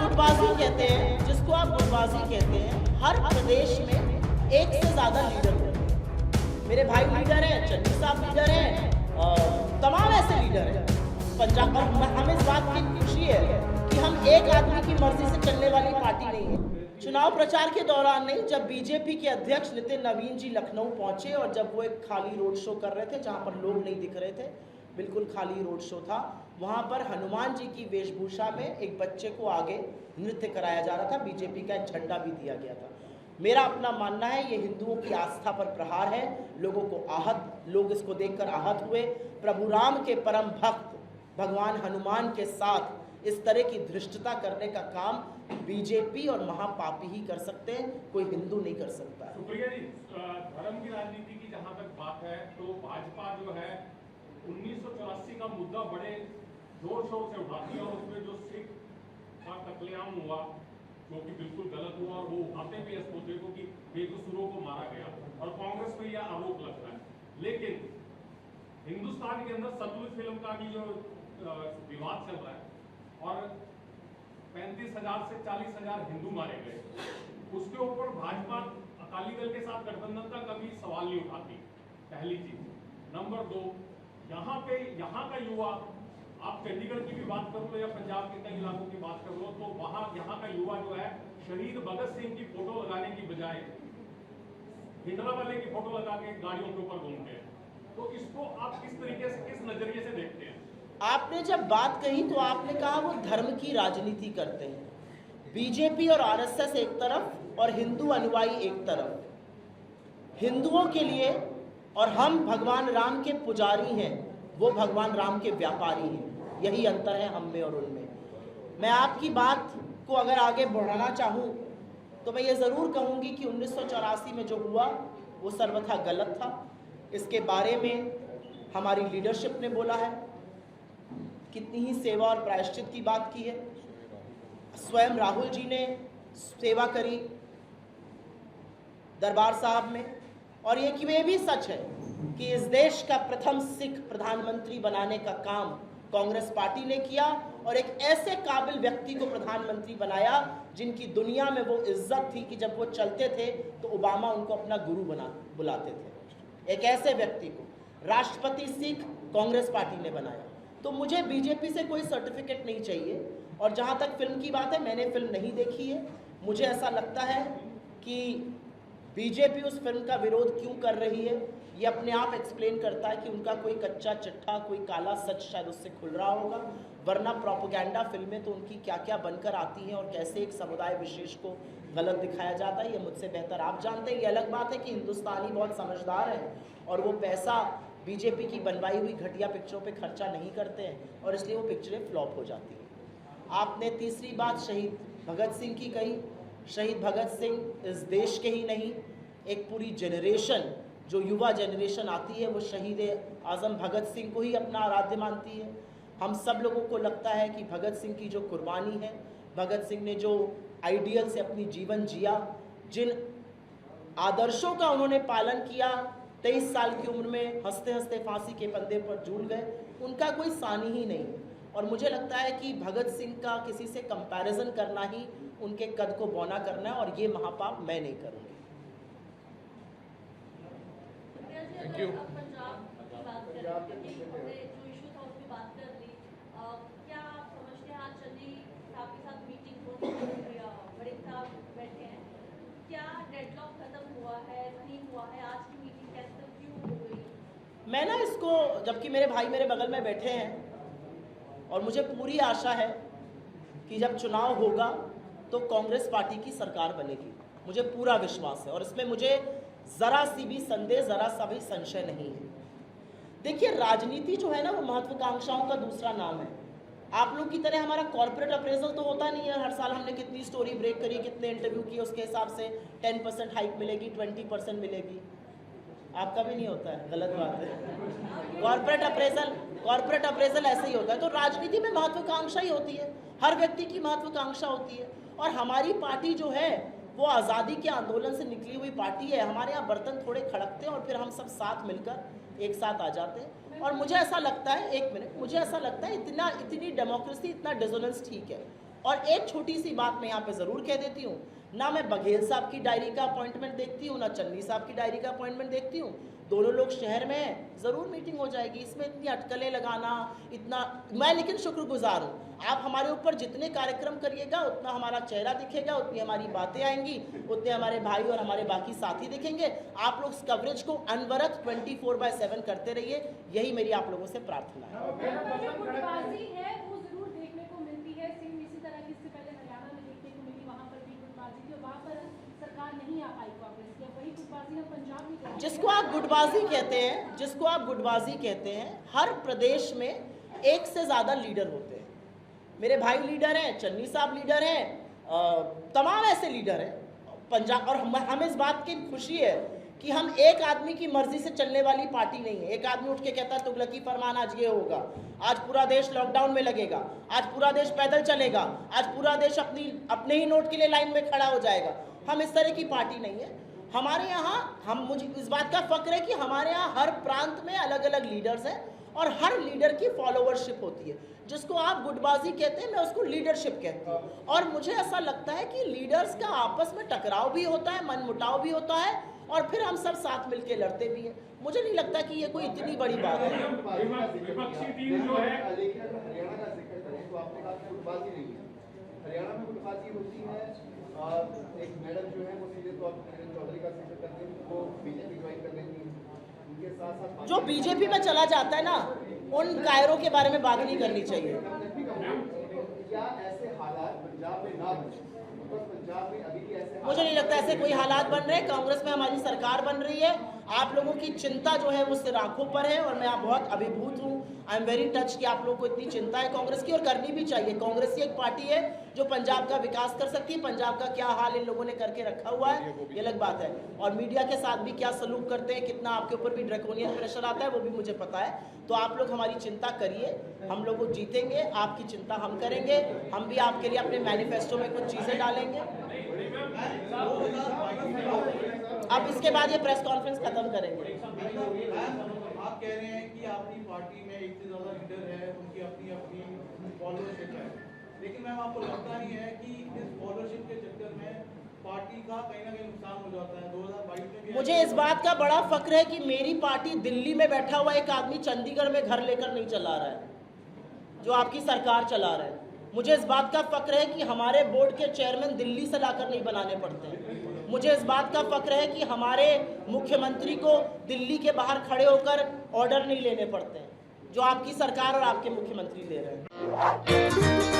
गुटबाजी कहते हैं, जिसको आप गुटबाजी कहते हैं, हर प्रदेश में एक से ज्यादा लीडर होते हैं। मेरे भाई लीडर हैं, चन्नी साहब लीडर हैं, तमाम ऐसे लीडर हैं पंजाब। और हमें इस बात की खुशी है कि हम एक आदमी की मर्जी से चलने वाली पार्टी नहीं है। चुनाव प्रचार के दौरान नहीं, जब बीजेपी के अध्यक्ष नितिन नवीन जी लखनऊ पहुंचे और जब वो एक खाली रोड शो कर रहे थे जहां पर लोग नहीं दिख रहे थे, बिल्कुल खाली रोड शो था, वहां पर हनुमान जी की वेशभूषा में एक बच्चे को आगे नृत्य कराया जा रहा था, बीजेपी का एक झंडा भी दिया गया था। मेरा अपना मानना है ये हिंदुओं की आस्था पर प्रहार है। लोगों को लोग इसको देखकर आहत हुए। प्रभु राम के परम भक्त भगवान हनुमान के साथ इस तरह की धृष्टता करने का काम बीजेपी और महापापी ही कर सकते हैं, कोई हिंदू नहीं कर सकता। सुप्रिया जी, धर्म की राजनीति की जहां तक बात है तो भाजपा जो है 1984 का मुद्दा बड़े जोर शोर से उठाती है और उसमें जो सिख का कत्लेआम हुआ जो कि बिल्कुल गलत हुआ और वो उठाते भी इस मुद्दे को कि बेकसूरों को मारा गया और कांग्रेस में यह आरोप लगता है। लेकिन हिंदुस्तान के अंदर सतलुज फिल्म का भी जो विवाद चल रहा है और 35,000 से 40,000 हिंदू मारे गए, उसके ऊपर भाजपा अकाली दल के साथ गठबंधन का कभी सवाल नहीं उठाती, पहली चीज। नंबर 2, यहाँ का युवा, आप चंडीगढ़ की भी बात कर लो या पंजाब के कई इलाकों की बात कर लो, तो यहाँ का युवा जो है शहीद भगत सिंह की फोटो लगाने की बजाय हिंडरा वाले की फोटो लगा के गाड़ियों के ऊपर घूमते हैं। तो इसको आप किस तरीके से, किस नजरिए से देखते हैं? आपने जब बात कही तो आपने कहा वो धर्म की राजनीति करते हैं। बीजेपी और आरएसएस एक तरफ और हिंदू अनुयायी एक तरफ। हिंदुओं के लिए और हम भगवान राम के पुजारी हैं, वो भगवान राम के व्यापारी हैं। यही अंतर है हम में और उनमें। मैं आपकी बात को अगर आगे बढ़ाना चाहूँ तो मैं ये ज़रूर कहूँगी कि 1984 में जो हुआ वो सर्वथा गलत था। इसके बारे में हमारी लीडरशिप ने बोला है, कितनी ही सेवा और प्रायश्चित की बात की है। स्वयं राहुल जी ने सेवा करी दरबार साहब में, और ये भी सच है कि इस देश का प्रथम सिख प्रधानमंत्री बनाने का काम कांग्रेस पार्टी ने किया और एक ऐसे काबिल व्यक्ति को प्रधानमंत्री बनाया जिनकी दुनिया में वो इज्जत थी कि जब वो चलते थे तो ओबामा उनको अपना गुरु बुलाते थे। एक ऐसे व्यक्ति को राष्ट्रपति सिख कांग्रेस पार्टी ने बनाया। तो मुझे बीजेपी से कोई सर्टिफिकेट नहीं चाहिए। और जहाँ तक फिल्म की बात है, मैंने फिल्म नहीं देखी है। मुझे ऐसा लगता है कि बीजेपी उस फिल्म का विरोध क्यों कर रही है, ये अपने आप एक्सप्लेन करता है कि उनका कोई कच्चा चिट्ठा, कोई काला सच शायद उससे खुल रहा होगा। वरना प्रोपेगेंडा फिल्में तो उनकी क्या क्या बनकर आती हैं और कैसे एक समुदाय विशेष को गलत दिखाया जाता है, ये मुझसे बेहतर आप जानते हैं। ये अलग बात है कि हिंदुस्तानी बहुत समझदार हैं और वो पैसा बीजेपी की बनवाई हुई घटिया पिक्चरों पे खर्चा नहीं करते हैं और इसलिए वो पिक्चरें फ्लॉप हो जाती हैं। आपने तीसरी बात शहीद भगत सिंह की कही। शहीद भगत सिंह इस देश के ही नहीं, एक पूरी जनरेशन, जो युवा जनरेशन आती है वो शहीद आज़म भगत सिंह को ही अपना आराध्य मानती है। हम सब लोगों को लगता है कि भगत सिंह की जो कुर्बानी है, भगत सिंह ने जो आइडियल से अपनी जीवन जिया, जिन आदर्शों का उन्होंने पालन किया, 23 साल की उम्र में हंसते हंसते फांसी के फंदे पर झूल गए, उनका कोई सानी ही नहीं। और मुझे लगता है कि भगत सिंह का किसी से कंपैरिजन करना ही उनके कद को बौना करना है और ये महापाप मैं नहीं करूँगी। Thank you. पंजाब की बात कर रहे थे, हमने जो इशू था उसकी बात कर ली। क्या आप समझते हैं आज चन्नी साहब के साथ मीटिंग होती है, बड़े साहब बैठे हैं, क्या डेडलॉक खत्म हुआ है, नहीं हुआ है? आज की मीटिंग कैसे क्यों हो गई? मैं ना इसको, जबकि मेरे भाई मेरे बगल में बैठे हैं और मुझे पूरी आशा है कि जब चुनाव होगा तो कांग्रेस पार्टी की सरकार बनेगी, मुझे पूरा विश्वास है और इसमें मुझे ज़रा सी भी संदेह, ज़रा सा भी संशय नहीं है। देखिए, राजनीति जो है ना वो महत्वाकांक्षाओं का दूसरा नाम है। आप लोग की तरह हमारा कॉर्पोरेट अप्रेजल तो होता नहीं है। हर साल हमने कितनी स्टोरी ब्रेक करी, कितने इंटरव्यू किए, उसके हिसाब से 10% हाइक मिलेगी, 20% मिलेगी। आपका भी नहीं होता है, गलत बात है। कॉर्पोरेट अप्रेजल ऐसे ही होता है। तो राजनीति में महत्वाकांक्षा ही होती है, हर व्यक्ति की महत्वाकांक्षा होती है। और हमारी पार्टी जो है वो आज़ादी के आंदोलन से निकली हुई पार्टी है। हमारे यहाँ बर्तन थोड़े खड़कते हैं और फिर हम सब साथ मिलकर एक साथ आ जाते हैं। और मुझे ऐसा लगता है, एक मिनट, मुझे ऐसा लगता है इतनी डेमोक्रेसी, इतना डिसोनेंस ठीक है। और एक छोटी सी बात मैं यहाँ पे ज़रूर कह देती हूँ, ना मैं बघेल साहब की डायरी का अपॉइंटमेंट देखती हूँ, ना चन्नी साहब की डायरी का अपॉइंटमेंट देखती हूँ। दोनों लोग शहर में हैं, ज़रूर मीटिंग हो जाएगी। इसमें इतनी अटकलें लगाना, इतना मैं लेकिन शुक्रगुजार हूँ। आप हमारे ऊपर जितने कार्यक्रम करिएगा उतना हमारा चेहरा दिखेगा, उतनी हमारी बातें आएंगी, उतने हमारे भाई और हमारे बाकी साथी दिखेंगे। आप लोग इस कवरेज को अनवरत 24/7 करते रहिए, यही मेरी आप लोगों से प्रार्थना है। गुटबाजी है वो जरूर देखने को मिलती है, सेम इसी तरह की इससे पहले हरियाणा में देखने को मिली, वहाँ पर भी गुटबाजी थी, वहाँ पर सरकार नहीं आ पाई कांग्रेस की। वही गुटबाजी हम पंजाब में करते हैं। जिसको आप गुटबाजी कहते हैं, जिसको आप गुटबाजी कहते हैं, हर प्रदेश में एक से ज़्यादा लीडर होते हैं। मेरे भाई लीडर हैं, चन्नी साहब लीडर हैं, तमाम ऐसे लीडर हैं पंजाब। और हमें इस बात की खुशी है कि हम एक आदमी की मर्जी से चलने वाली पार्टी नहीं है। एक आदमी उठ के कहता है तुगलकी फरमान आज ये होगा, आज पूरा देश लॉकडाउन में लगेगा, आज पूरा देश पैदल चलेगा, आज पूरा देश अपने ही नोट के लिए लाइन में खड़ा हो जाएगा। हम इस तरह की पार्टी नहीं है। हमारे यहाँ मुझे इस बात का फक्र है कि हमारे यहाँ हर प्रांत में अलग अलग लीडर्स हैं और हर लीडर की फॉलोअरशिप होती है। जिसको आप गुटबाजी कहते हैं, मैं उसको लीडरशिप कहती हूँ। और मुझे ऐसा लगता है कि लीडर्स का आपस में टकराव भी होता है, मनमुटाव भी होता है, और फिर हम सब साथ मिलके लड़ते भी हैं। मुझे नहीं लगता कि ये कोई इतनी बड़ी बात है। विपक्षी टीम जो है, हरियाणा का जिक्र करें तो आपने कहा कि गुटबाजी नहीं है। हरियाणा में गुटबाजी होती है। एक मैडम जो है वो सीधे तौर पर किरण चौधरी का जिक्र करते हैं, वो बीजेपी ज्वाइन कर लेती है। उनके साथ साथ जो बीजेपी में चला जाता है ना, उन कायरों के बारे में बात नहीं करनी चाहिए। क्या ऐसे हालात पंजाब में ना बने? पंजाब में अभी भी ऐसे मुझे नहीं लगता ऐसे कोई हालात बन रहे हैं। कांग्रेस में हमारी सरकार बन रही है। आप लोगों की चिंता जो है वो सिर आंखों पर है, और मैं आप बहुत अभिभूत हूँ। आई एम वेरी टच कि आप लोगों को इतनी चिंता है कांग्रेस की, और करनी भी चाहिए। कांग्रेस ही एक पार्टी है जो पंजाब का विकास कर सकती है। पंजाब का क्या हाल इन लोगों ने करके रखा हुआ है ये अलग बात है, और मीडिया के साथ भी क्या सलूक करते हैं, कितना आपके ऊपर भी ड्रैकोनियन प्रेशर आता है, वो भी मुझे पता है। तो आप लोग हमारी चिंता करिए, हम लोग जीतेंगे, आपकी चिंता हम करेंगे। हम भी आपके लिए अपने मैनिफेस्टो में कुछ चीज़ें डालेंगे। अब इसके बाद ये प्रेस कॉन्फ्रेंस खत्म करेंगे। आप कह रहे हैं कि आपकी पार्टी में एक से ज्यादा लीडर है, उनकी अपनी अपनी फॉलोअरशिप है, लेकिन मैम आपको लगता नहीं है कि इस फॉलोअरशिप के चक्कर में पार्टी का कहीं ना कहीं नुकसान हो जाता है? 2022 में भी मुझे इस बात का बड़ा फक्र है कि मेरी पार्टी दिल्ली में बैठा हुआ एक आदमी चंडीगढ़ में घर लेकर नहीं चला रहा है, जो आपकी सरकार चला रहा है। मुझे इस बात का फक्र है कि हमारे बोर्ड के चेयरमैन दिल्ली से लाकर नहीं बनाने पड़ते हैं। मुझे इस बात का फक्र है कि हमारे मुख्यमंत्री को दिल्ली के बाहर खड़े होकर ऑर्डर नहीं लेने पड़ते हैं, जो आपकी सरकार और आपके मुख्यमंत्री ले रहे हैं।